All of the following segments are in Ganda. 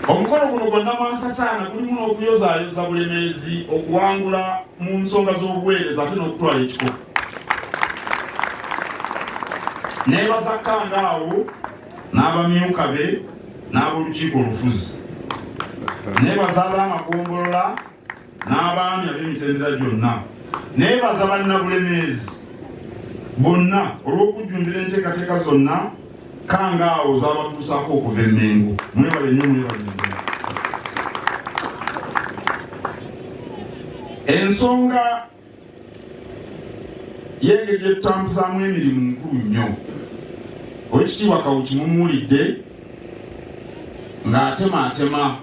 omukolo guno gwonna mwansasaana gulimu n'okuyozaayoza Bulemeezi okuwangula mu nsonga z'obuweereza ate n'okutwala ekikopo. Neebaza Kangaawo n'abamyuka be n'ab'olukiiko olufuzi. Neebaza ab'amagombolola n'abaami ab'emitendera gyonna. Neebaza banna Bulemeezi bonna olw'okujjumbira enteekateeka zonna Kangaawo z'abatuusaako okuva e Mengo. Mwebale nnyo, mwebale nnyo. Ensonga y'engeri gyetutambuzaamu emirimu nkulu nnyo. Oweekitiibwa Kawuki mumuwulidde ng'atemaatema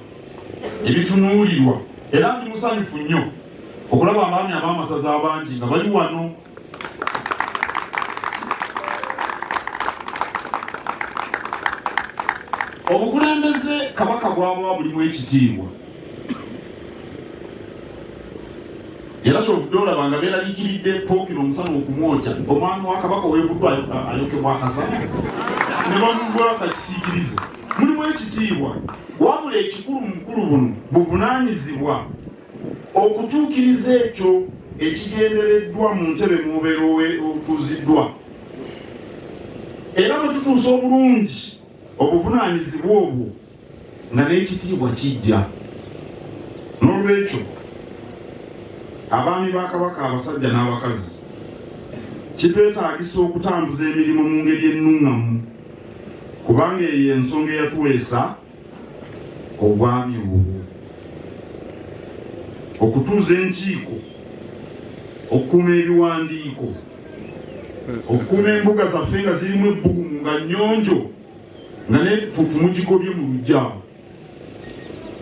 ebitunuulirwa, era ndi musanyufu nnyo okulaba abaami ab'amasaza abangi nga bali wano. Obukulembeze Kabaka bw'abawa bulimu ekitiibwa. Era kyovudde olaba nga beeraliikiridde Pookino omusana okumwokya. Omwami wa Kabaka weebuddwa ayokebwa akasana ne bamugwa akakisiikiriza. Mulimu ekitiibwa, wabula ekikulu mu mukulu buno buvunaanyizibwa okutuukiriza ekyo ekigendereddwa mu ntebe mubeera otuuziddwa. Era bwe tutuusa obulungi obuvunaanyizibwa obwo nga n'ekitiibwa kijja. N'olwekyo abaami ba Kabaka abasajja n'abakazi kitwetaagisa okutambuza emirimu mu ngeri ennungamu, kubanga eyo ensonga eyatuweesa obwami obwo. Okutuuza enkiiko, okukuuma ebiwandiiko, okukuuma embuga zaffe nga zirimu ebbugumu nga nnyonjo nga n'efufu mugikobye mu luggya,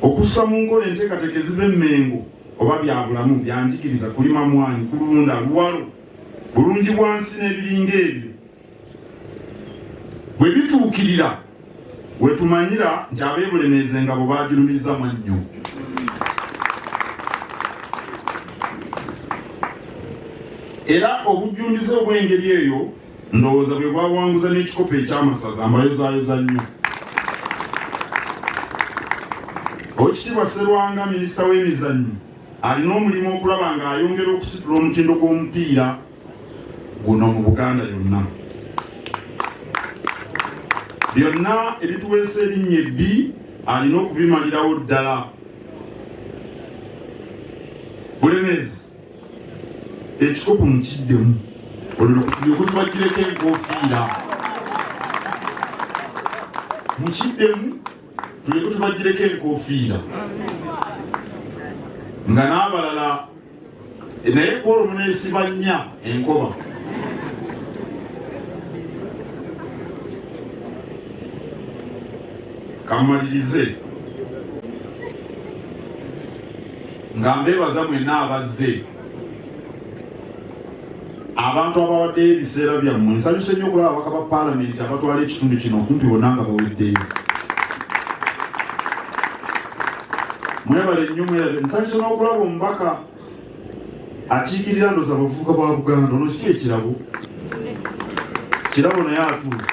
okussa mu nkola enteekateeka eziva e Mengo oba byabulamu, byanjigiriza, kulima mwanyi, kulunda, luwalo, bulungi bwansi n'ebiringa ebyo. Bwe bituukirira wetumanyira nti ab'e Bulemeezi engabo baagirumiriza mannyo. Era obujjumbize obw'engeri eyo ndowooza bwe bwawanguza n'ekikopo eky'amasaza mbayozaayoza nnyo. Oweekitiibwa Sserwanga minisita w'emizannyo alina omulimu okulaba ng'ayongera okusitula omutindo gw'omupiira guno mu Buganda yonna. Byonna ebituweesa erinnya ebbi alina okubimalirawo ddala. Bulemeezi ekikopo mukiddemu olwo tulyoke tubagireko enkoofiira. Mukiddemu tulyoke tubagireko enkoofiira nga n'abalala naye kwolwo muneesiba nnya enkoba. Kamalirize nga mbeebaza mwenna abazze, abantu abawaddeyo ebiseera byammwe. Nsanyuse nnyo okulaba ababaka ba Paalamenti abatwala ekitundu kino okumpi bonna nga baweddeyo. Mwebale nnyo, mwerabe. Nsanyuse n'okulaba omubaka akiikirira ndoza abavubuka ba Buganda. Ono si ekirabo, kirabo naye atuuse.